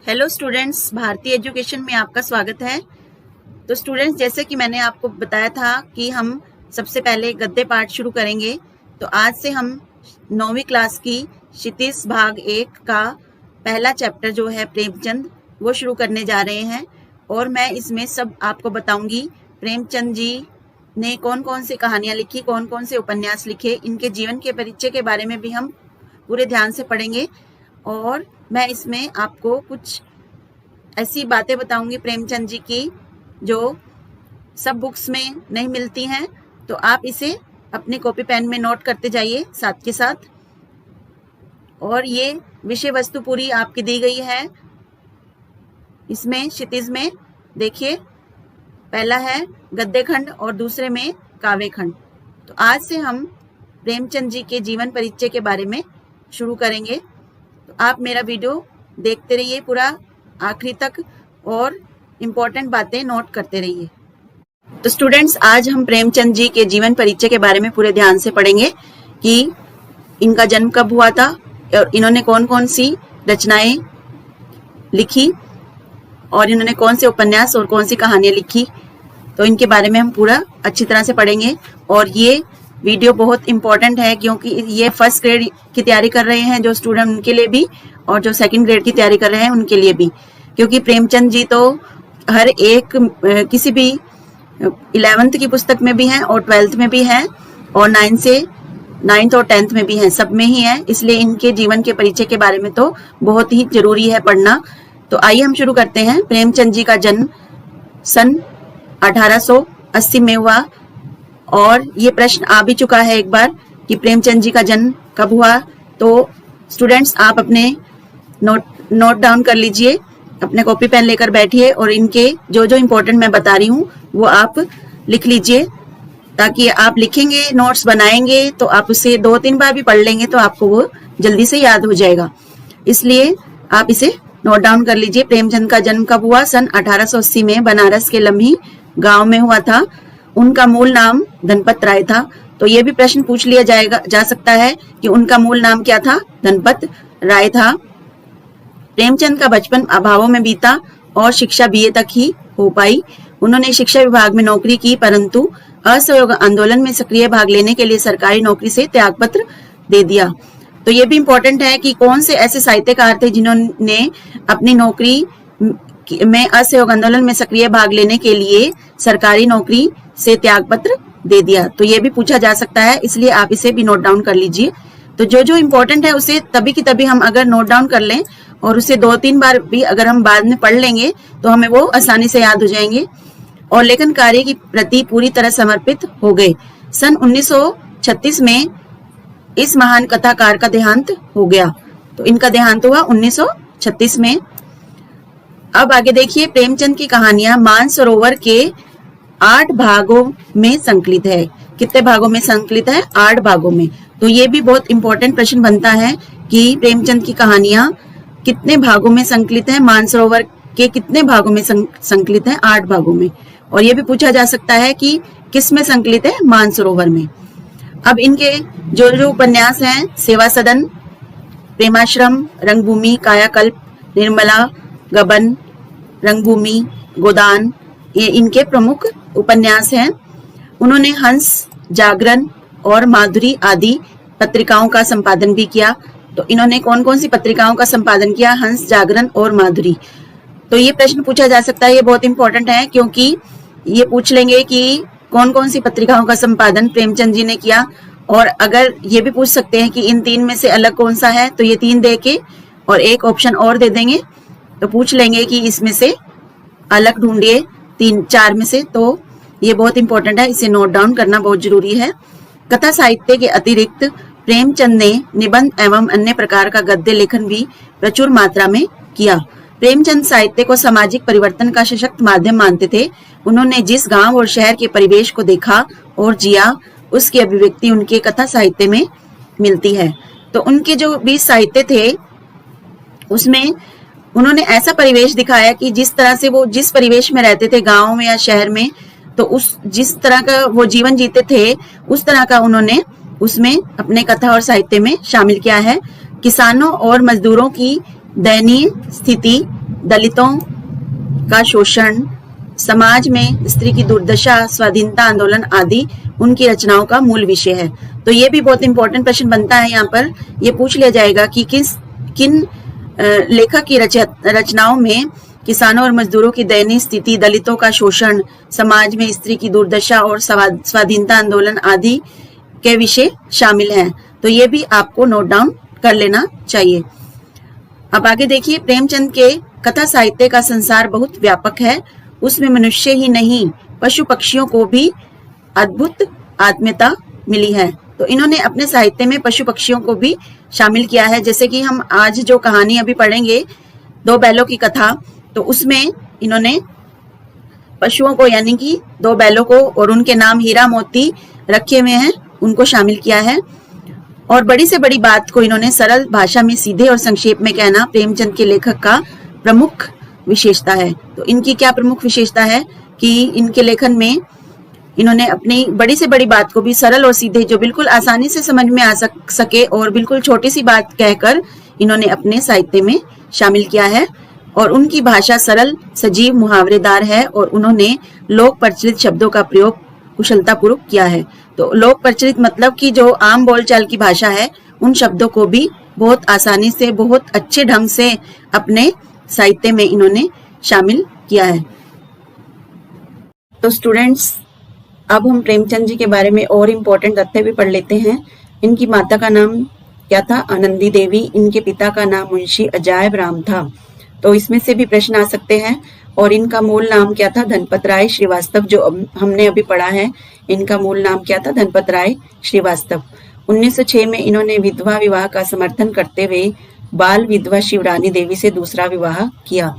Hello students, भारतीय education में आपका स्वागत है। तो स्टूडेंट्स, जैसे कि मैंने आपको बताया था कि हम सबसे पहले गद्य पाठ शुरू करेंगे। तो आज से हम 9वीं क्लास की क्षितिज भाग 1 का पहला चैप्टर जो है प्रेमचंद, वो शुरू करने जा रहे हैं। और मैं इसमें सब आपको बताऊंगी प्रेमचंद जी ने कौन कौन सी कहानियां लिखी, कौन कौन से उपन्यास लिखे, इनके जीवन के परिचय के बारे में भी हम पूरे ध्यान से पढ़ेंगे। और मैं इसमें आपको कुछ ऐसी बातें बताऊंगी प्रेमचंद जी की जो सब बुक्स में नहीं मिलती हैं। तो आप इसे अपने कॉपी पेन में नोट करते जाइए साथ के साथ। और ये विषय वस्तु पूरी आपकी दी गई है इसमें क्षितिज में। देखिए, पहला है गद्य खंड और दूसरे में काव्य खंड। तो आज से हम प्रेमचंद जी के जीवन परिचय के बारे में शुरू करेंगे। तो आप मेरा वीडियो देखते रहिए पूरा आखिरी तक और इम्पोर्टेंट बातें नोट करते रहिए। तो स्टूडेंट्स, आज हम प्रेमचंद जी के जीवन परिचय के बारे में पूरे ध्यान से पढ़ेंगे कि इनका जन्म कब हुआ था और इन्होंने कौन कौन सी रचनाएं लिखी और इन्होंने कौन से उपन्यास और कौन सी कहानियां लिखी। तो इनके बारे में हम पूरा अच्छी तरह से पढ़ेंगे। और ये वीडियो बहुत इंपॉर्टेंट है क्योंकि ये फर्स्ट ग्रेड की तैयारी कर रहे हैं जो स्टूडेंट, उनके लिए भी, और जो सेकंड ग्रेड की तैयारी कर रहे हैं उनके लिए भी। क्योंकि प्रेमचंद जी तो हर एक किसी भी 11th की पुस्तक में भी हैं और 12th में भी हैं और 9th और 10th में भी हैं, सब में ही हैं। इसलिए इनके जीवन के परिचय के बारे में तो बहुत ही जरूरी है पढ़ना। तो आइए हम शुरू करते हैं। प्रेमचंद जी का जन्म सन 1880 में हुआ। और ये प्रश्न आ भी चुका है एक बार कि प्रेमचंद जी का जन्म कब हुआ। तो स्टूडेंट्स, आप अपने नोट डाउन कर लीजिए, अपने कॉपी पेन लेकर बैठिए और इनके जो जो इम्पोर्टेंट मैं बता रही हूँ वो आप लिख लीजिए, ताकि आप लिखेंगे, नोट्स बनाएंगे तो आप उसे 2-3 बार भी पढ़ लेंगे तो आपको वो जल्दी से याद हो जाएगा। इसलिए आप इसे नोट डाउन कर लीजिए। प्रेमचंद का जन्म कब हुआ? सन 1880 में बनारस के लम्ही गांव में हुआ था। उनका मूल नाम धनपत राय था। तो ये भी प्रश्न पूछ लिया जा सकता है कि उनका मूल नाम क्या था? धनपत राय था। प्रेमचंद का बचपन अभावों में बीता और शिक्षा बीए तक ही हो पाई। उन्होंने शिक्षा विभाग में नौकरी की, परंतु असहयोग आंदोलन में सक्रिय भाग लेने के लिए सरकारी नौकरी से त्यागपत्र दे दिया। तो ये भी इम्पोर्टेंट है कि कौन से ऐसे साहित्यकार थे जिन्होंने अपनी नौकरी में असहयोग आंदोलन में सक्रिय भाग लेने के लिए सरकारी नौकरी से त्यागपत्र दे दिया। तो ये भी पूछा जा सकता है, इसलिए आप इसे भी नोट डाउन कर लीजिए। तो जो जो इम्पोर्टेंट है उसे तभी की तभी हम अगर नोट डाउन कर लें और उसे 2-3 बार भी अगर हम बाद में पढ़ लेंगे तो हमें वो आसानी से याद हो जाएंगे और लेखन कार्य की प्रति पूरी तरह समर्पित हो गए। सन 1936 में इस महान कथाकार का देहांत हो गया। तो इनका देहांत हुआ 1936 में। अब आगे देखिए, प्रेमचंद की कहानियां मानसरोवर के 8 भागों में संकलित है। कितने भागों में संकलित है? 8 भागों में। तो ये भी बहुत इंपॉर्टेंट प्रश्न बनता है कि प्रेमचंद की कहानियां कितने भागों में संकलित है, मानसरोवर के कितने भागों में संकलित है? 8 भागों में। और ये भी पूछा जा सकता है कि किस में संकलित है? मानसरोवर में। अब इनके जो जो उपन्यास हैं, सेवा सदन, प्रेमाश्रम, रंगभूमि, कायाकल्प, निर्मला, गबन, रंगभूमि, गोदान, ये इनके प्रमुख उपन्यास हैं। उन्होंने हंस, जागरण और माधुरी आदि पत्रिकाओं का संपादन भी किया। तो इन्होंने कौन कौन सी पत्रिकाओं का संपादन किया? हंस, जागरण और माधुरी। तो ये प्रश्न पूछा जा सकता है, ये बहुत इंपॉर्टेंट है क्योंकि ये पूछ लेंगे कि कौन कौन सी पत्रिकाओं का संपादन प्रेमचंद जी ने किया। और अगर ये भी पूछ सकते हैं कि इन 3 में से अलग कौन सा है, तो ये 3 दे के और एक ऑप्शन और दे देंगे। तो पूछ लेंगे कि इसमें से अलग ढूंढिए 3-4 में से। तो ये बहुत इंपॉर्टेंट है, इसे नोट डाउन करना बहुत जरूरी है। कथा साहित्य के अतिरिक्त प्रेमचंद ने निबंध एवं अन्य प्रकार का गद्य लेखन भी प्रचुर मात्रा में किया। प्रेमचंद साहित्य को सामाजिक परिवर्तन का सशक्त माध्यम मानते थे। उन्होंने जिस गांव और शहर के परिवेश को देखा और जिया, उसकी अभिव्यक्ति उनके कथा साहित्य में मिलती है। तो उनके जो भी साहित्य थे उसमें उन्होंने ऐसा परिवेश दिखाया कि जिस तरह से वो जिस परिवेश में रहते थे, गांव में या शहर में, तो उस जिस तरह का वो जीवन जीते थे उस तरह का उन्होंने उसमें अपने कथा और साहित्य में शामिल किया है। किसानों और मजदूरों की दयनीय स्थिति, दलितों का शोषण, समाज में स्त्री की दुर्दशा, स्वाधीनता आंदोलन आदि उनकी रचनाओं का मूल विषय है। तो ये भी बहुत इंपॉर्टेंट प्रश्न बनता है। यहाँ पर ये पूछ लिया जाएगा कि किन लेखक की रचनाओं में किसानों और मजदूरों की दयनीय स्थिति, दलितों का शोषण, समाज में स्त्री की दुर्दशा और स्वाधीनता आंदोलन आदि के विषय शामिल हैं। तो ये भी आपको नोट डाउन कर लेना चाहिए। अब आगे देखिए, प्रेमचंद के कथा साहित्य का संसार बहुत व्यापक है। उसमें मनुष्य ही नहीं, पशु पक्षियों को भी अद्भुत आत्मीयता मिली है। तो इन्होंने अपने साहित्य में पशु पक्षियों को भी शामिल किया है। जैसे कि हम आज जो कहानी अभी पढ़ेंगे, दो बैलों की कथा, तो उसमें इन्होंने पशुओं को, यानी कि दो बैलों को और उनके नाम हीरा मोती रखे हुए हैं, उनको शामिल किया है। और बड़ी से बड़ी बात को इन्होंने सरल भाषा में सीधे और संक्षेप में कहना प्रेमचंद के लेखक का प्रमुख विशेषता है। तो इनकी क्या प्रमुख विशेषता है कि इनके लेखन में इन्होंने अपनी बड़ी से बड़ी बात को भी सरल और सीधे, जो बिल्कुल आसानी से समझ में आ सके और बिल्कुल छोटी सी बात कहकर इन्होंने अपने साहित्य में शामिल किया है। और उनकी भाषा सरल, सजीव, मुहावरेदार है और उन्होंने लोक प्रचलित शब्दों का प्रयोग कुशलतापूर्वक किया है। तो लोक प्रचलित मतलब कि जो आम बोलचाल की भाषा है, उन शब्दों को भी बहुत आसानी से, बहुत अच्छे ढंग से अपने साहित्य में इन्होंने शामिल किया है। तो स्टूडेंट्स, अब हम प्रेमचंद जी के बारे में और इम्पोर्टेंट तथ्य भी पढ़ लेते हैं। इनकी माता का नाम क्या था? आनंदी देवी। इनके पिता का नाम मुंशी अजायब राम था। तो इसमें से भी प्रश्न आ सकते हैं। और इनका मूल नाम क्या था? धनपत राय श्रीवास्तव, जो हमने अभी पढ़ा है। इनका मूल नाम क्या था? धनपत राय श्रीवास्तव। 1906 में इन्होंने विधवा विवाह का समर्थन करते हुए बाल विधवा शिवरानी देवी से दूसरा विवाह किया।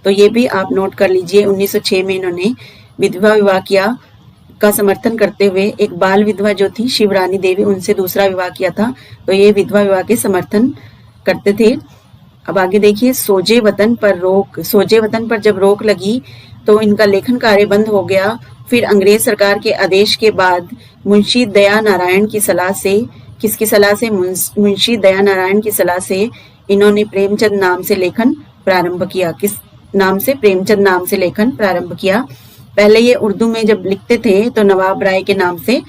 तो ये भी आप नोट कर लीजिए। 1906 में इन्होंने विधवा विवाह किया का समर्थन करते हुए एक बाल विधवा जो थी शिवरानी देवी, उनसे दूसरा विवाह किया था। तो ये विधवा विवाह के समर्थन करते थे। अब आगे देखिए, सोजे वतन पर रोक। सोजे वतन पर जब रोक लगी तो इनका लेखन कार्य बंद हो गया। फिर अंग्रेज सरकार के आदेश के बाद मुंशी दया नारायण की सलाह से, किसकी सलाह से? मुंशी दया नारायण की सलाह से इन्होंने प्रेमचंद नाम से लेखन प्रारंभ किया। किस नाम से? प्रेमचंद नाम से लेखन प्रारंभ किया। पहले ये उर्दू में जब लिखते थे तो नवाब राय के नाम से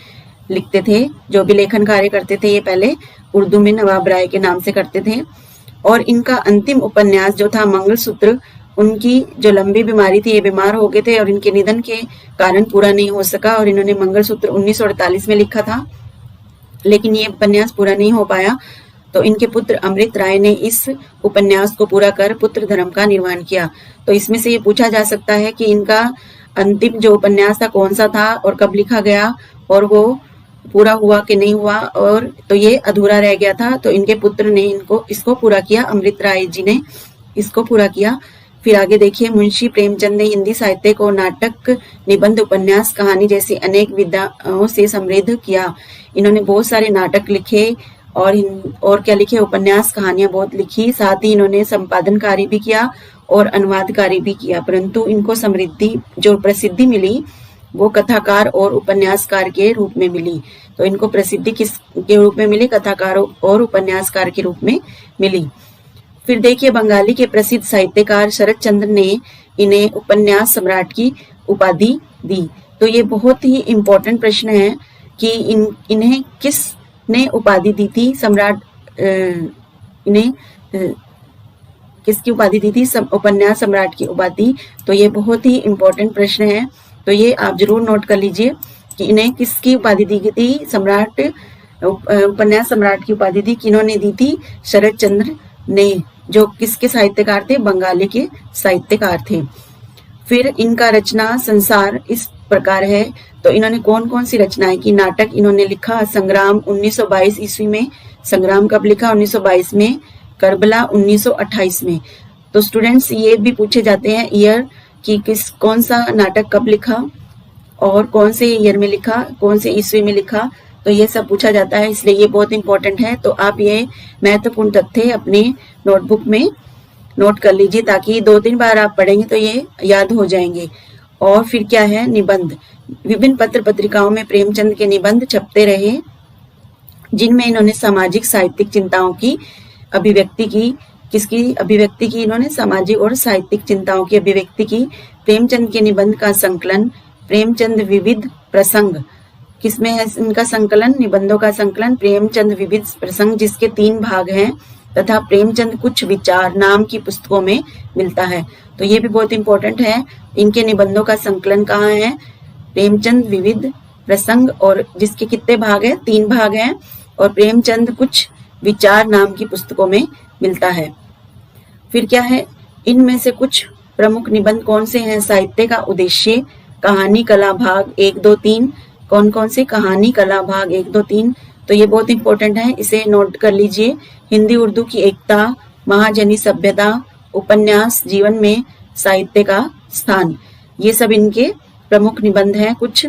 लिखते थे। जो भी लेखन कार्य करते थे ये पहले उर्दू में नवाब राय के नाम से करते थे। और इनका अंतिम उपन्यास जो था मंगलसूत्र, उनकी जो लंबी बीमारी थी, ये बीमार हो गए थे और इनके निधन के कारण पूरा नहीं हो सका। और इन्होंने मंगलसूत्र 1948 में लिखा था, लेकिन ये उपन्यास पूरा नहीं हो पाया। तो इनके पुत्र अमृत राय ने इस उपन्यास को पूरा कर पुत्र धर्म का निर्वहन किया। तो इसमें से ये पूछा जा सकता है कि इनका अंतिम जो उपन्यास था कौन सा था और कब लिखा गया, और वो पूरा हुआ कि नहीं हुआ, और तो ये अधूरा रह गया था। तो इनके पुत्र ने इसको पूरा किया, अमृत राय जी ने इसको पूरा किया। फिर आगे देखिए, मुंशी प्रेमचंद ने हिंदी साहित्य को नाटक, निबंध, उपन्यास, कहानी जैसी अनेक विधाओं से समृद्ध किया। इन्होंने बहुत सारे नाटक लिखे और क्या लिखे? उपन्यास, कहानियां बहुत लिखी। साथ ही इन्होंने संपादन कार्य भी किया और अनुवाद कार्य भी किया। परंतु इनको जो प्रसिद्धि मिली वो कथाकार और उपन्यासकार के रूप में मिली। तो इनको प्रसिद्धि किस के रूप में मिली? कथाकार और उपन्यासकार के रूप में मिली। फिर देखिए, बंगाली के प्रसिद्ध साहित्यकार शरद चंद्र ने इन्हें उपन्यास सम्राट की उपाधि दी। तो ये बहुत ही इम्पोर्टेंट प्रश्न है कि इन्हें किसने उपाधि दी थी? सम्राट इन्हें किसकी उपाधि दी थी? उपन्यास सम्राट की उपाधि। तो ये बहुत ही इम्पोर्टेंट प्रश्न है। तो ये आप जरूर नोट कर लीजिए कि इन्हें किसकी उपाधि दी गई थी? सम्राट, उपन्यास सम्राट की उपाधि दी किन्होंने दी थी? शरद चंद्र ने, जो किसके साहित्यकार थे? बंगाली के साहित्यकार थे। फिर इनका रचना संसार इस प्रकार है। तो इन्होंने कौन कौन सी रचनाएं की? नाटक इन्होंने लिखा संग्राम 1922 ईस्वी में। संग्राम कब लिखा? 1922 में। करबला 1928 में। तो स्टूडेंट्स, ये भी पूछे जाते हैं ईयर कि कौन सा नाटक कब लिखा और कौन से ईयर में लिखा, कौन से ईस्वी में लिखा। तो ये सब पूछा जाता है, इसलिए ये बहुत इंपॉर्टेंट है। तो आप ये महत्वपूर्ण तथ्य अपने नोटबुक में नोट कर लीजिए, ताकि 2-3 बार आप पढ़ेंगे तो ये याद हो जाएंगे। और फिर क्या है? निबंध। विभिन्न पत्र पत्रिकाओं में प्रेमचंद के निबंध छपते रहे, जिनमें इन्होंने सामाजिक साहित्यिक चिंताओं की अभिव्यक्ति किसकी अभिव्यक्ति की इन्होंने? सामाजिक और साहित्यिक चिंताओं की अभिव्यक्ति की। प्रेमचंद के निबंध का संकलन प्रेमचंद विविध प्रसंग, किसमें है इनका संकलन? निबंधों का संकलन प्रेमचंद विविध प्रसंग, जिसके 3 भाग हैं, तथा प्रेमचंद कुछ विचार नाम की पुस्तकों में मिलता है। तो ये भी बहुत इंपॉर्टेंट है। इनके निबंधों का संकलन कहाँ है? प्रेमचंद विविध प्रसंग, और जिसके कितने भाग हैं? 3 भाग हैं, और प्रेमचंद कुछ विचार नाम की पुस्तकों में मिलता है। फिर क्या है? इनमें से कुछ प्रमुख निबंध कौन से हैं? साहित्य का उद्देश्य, कहानी कला भाग 1, 2, 3। कौन कौन से? कहानी कला भाग 1, 2, 3। तो ये बहुत इंपॉर्टेंट है, इसे नोट कर लीजिए। हिंदी उर्दू की एकता, महाजनी सभ्यता, उपन्यास, जीवन में साहित्य का स्थान, ये सब इनके प्रमुख निबंध हैं कुछ।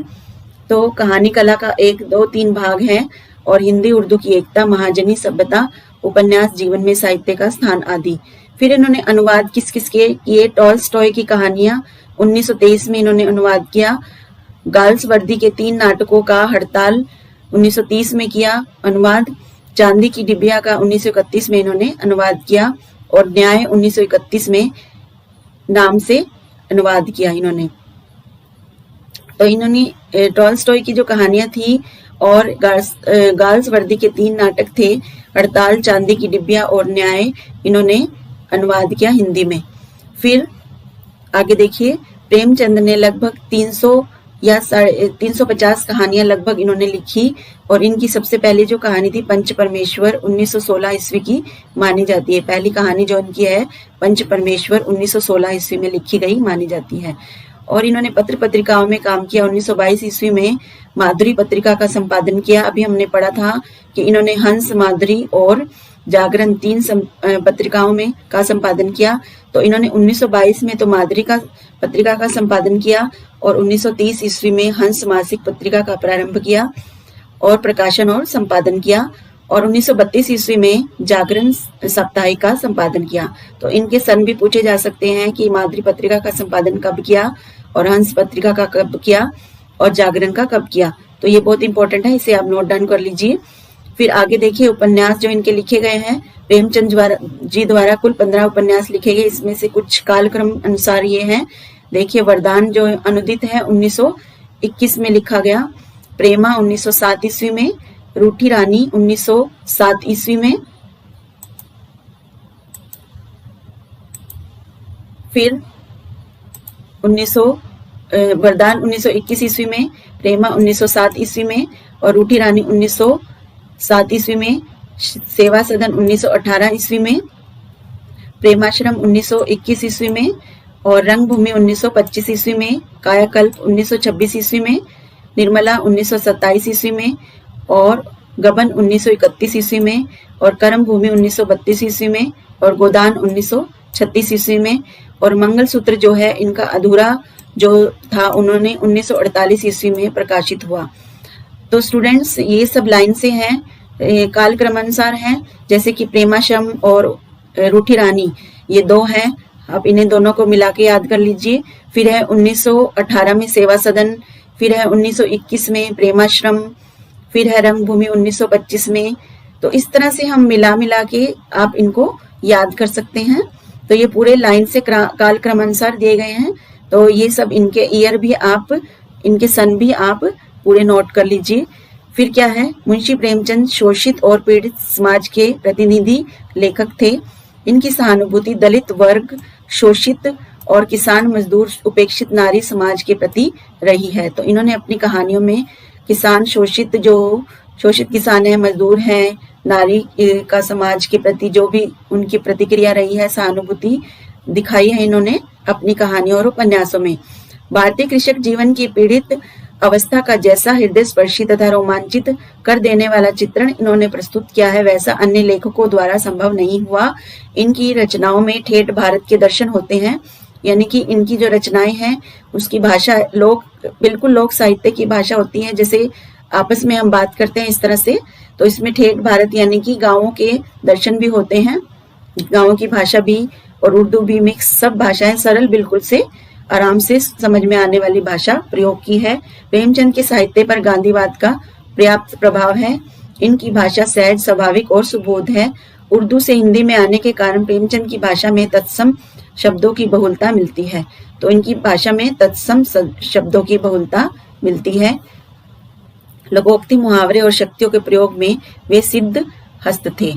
तो कहानी कला का 1, 2, 3 भाग हैं, और हिंदी उर्दू की एकता, महाजनी सभ्यता, उपन्यास, जीवन में साहित्य का स्थान आदि। फिर इन्होंने अनुवाद किस किस के किए? टॉल्स्टॉय की कहानियां 1923 में इन्होंने अनुवाद किया। गाल्सवर्दी के 3 नाटकों का हड़ताल 1930 में किया अनुवाद। चांदी की डिबिया का 1931 में इन्होंने अनुवाद किया, और न्याय 1931 में नाम से अनुवाद किया इन्होंने। तो इन्होंने टॉल्स्टॉय की जो कहानियां थी और गाल्सवर्दी के 3 नाटक थे, हड़ताल, चांदी की डिबिया और न्याय, इन्होंने अनुवाद किया हिंदी में। फिर आगे देखिए, प्रेमचंद ने लगभग 300 या 350 कहानियां लगभग इन्होंने लिखी, और इनकी सबसे पहली जो कहानी थी पंच परमेश्वर 1916 ईस्वी की मानी जाती है। पहली कहानी जो इनकी है पंच परमेश्वर 1916 ईस्वी में लिखी गई मानी जाती है। और इन्होंने पत्र पत्रिकाओं में काम किया। 1922 ईस्वी में माधुरी पत्रिका का संपादन किया। अभी हमने पढ़ा था कि इन्होंने हंस, माधुरी और जागरण 3 पत्रिकाओं में का संपादन किया। तो इन्होंने 1922 में तो माधुरी का पत्रिका का संपादन किया, और 1930 ईस्वी में हंस मासिक पत्रिका का प्रारंभ किया और प्रकाशन और संपादन किया, और 1932 ईस्वी में जागरण साप्ताहिक का संपादन किया। तो इनके सन भी पूछे जा सकते हैं कि माधुरी पत्रिका का संपादन कब किया, और हंस पत्रिका का कब किया, और जागरण का कब किया। तो ये बहुत इंपॉर्टेंट है, इसे आप नोट डाउन कर लीजिए। फिर आगे देखिए, उपन्यास जो इनके लिखे गए हैं, प्रेमचंद जी द्वारा कुल 15 उपन्यास लिखे गए। इसमें से कुछ कालक्रम अनुसार ये हैं। देखिए, वरदान जो अनुदित है 1921 में लिखा गया, प्रेमा 1907 ईस्वी में, रूठी रानी 1907 ईस्वी में, फिर वरदान 1921 ईस्वी में, प्रेमा 1907 ईस्वी में, और रूठी रानी 1907 ईस्वी में, सेवा सदन 1918 ईस्वी में, प्रेमाश्रम 1921 ईस्वी में, और रंगभूमि 1925 ईस्वी में, कायाकल्प 1926 ईस्वी में, निर्मला 1927 ईस्वी में, और गबन 1931 ईस्वी में, और कर्मभूमि 1932 ईस्वी में, और गोदान 1936 ईस्वी में, और मंगलसूत्र जो है इनका अधूरा जो था उन्होंने 1948 ईस्वी में प्रकाशित हुआ। तो स्टूडेंट्स, ये सब लाइन से हैं, कालक्रमानुसार हैं, जैसे कि प्रेमाश्रम और रूठी रानी ये 2 हैं, आप इन्हें दोनों को मिला के याद कर लीजिए। फिर है 1918 में सेवा सदन, फिर है 1921 में प्रेमाश्रम, फिर है रंगभूमि 1925 में। तो इस तरह से हम मिला के आप इनको याद कर सकते हैं। तो ये पूरे लाइन से काल क्रमानुसार दिए गए हैं। तो ये सब इनके ईयर भी आप, इनके सन भी आप पूरे नोट कर लीजिए। फिर क्या है, मुंशी प्रेमचंद शोषित और पीड़ित समाज के प्रतिनिधि लेखक थे। इनकी सहानुभूति दलित वर्ग, शोषित और किसान मजदूर उपेक्षित नारी समाज के प्रति रही है। तो इन्होंने अपनी कहानियों में किसान, शोषित जो शोषित किसान है, मजदूर हैं, नारी का समाज के प्रति जो भी उनकी प्रतिक्रिया रही है, सहानुभूति दिखाई है इन्होंने अपनी कहानियों और उपन्यासों में। भारतीय कृषक जीवन की पीड़ित अवस्था का जैसा हृदय स्पर्शी तथा रोमांचित कर देने वाला चित्रण इन्होंने प्रस्तुत किया है, वैसा अन्य लेखकों द्वारा संभव नहीं हुआ। इनकी रचनाओं में ठेठ भारत के दर्शन होते हैं, यानी कि इनकी जो रचनाएं हैं उसकी भाषा बिल्कुल लोक साहित्य की भाषा होती है। जैसे आपस में हम बात करते हैं इस तरह से, तो इसमें ठेठ भारत यानी कि गाँवों के दर्शन भी होते हैं, गाँवों की भाषा भी और उर्दू भी मिक्स, सब भाषाएं सरल, बिल्कुल से आराम से समझ में आने वाली भाषा प्रयोग की है। प्रेमचंद के साहित्य पर गांधीवाद का पर्याप्त प्रभाव है। इनकी भाषा सहज, स्वाभाविक और सुबोध है। उर्दू से हिंदी में आने के कारण प्रेमचंद की भाषा में तत्सम शब्दों की बहुलता मिलती है। तो इनकी भाषा में तत्सम शब्दों की बहुलता मिलती है। लघोक्ति, मुहावरे और शक्तियों के प्रयोग में वे सिद्ध हस्त थे।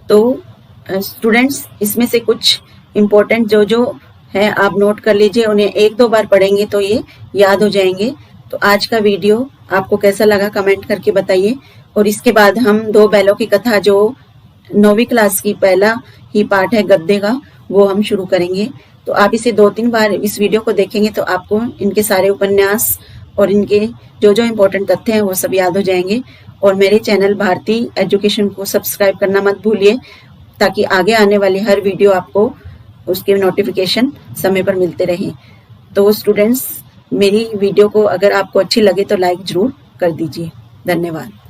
तो स्टूडेंट्स, इसमें से कुछ इम्पोर्टेंट जो है आप नोट कर लीजिए, उन्हें 1-2 बार पढ़ेंगे तो ये याद हो जाएंगे। तो आज का वीडियो आपको कैसा लगा कमेंट करके बताइए। और इसके बाद हम 2 बैलों की कथा, जो 9वीं क्लास की पहला ही पार्ट है गद्य का, वो हम शुरू करेंगे। तो आप इसे 2-3 बार इस वीडियो को देखेंगे तो आपको इनके सारे उपन्यास और इनके जो इम्पोर्टेंट तथ्य हैं वो सब याद हो जाएंगे। और मेरे चैनल भारती एजुकेशन को सब्सक्राइब करना मत भूलिए, ताकि आगे आने वाली हर वीडियो आपको उसके नोटिफिकेशन समय पर मिलते रहें। तो स्टूडेंट्स, मेरी वीडियो को अगर आपको अच्छी लगे तो लाइक जरूर कर दीजिए। धन्यवाद।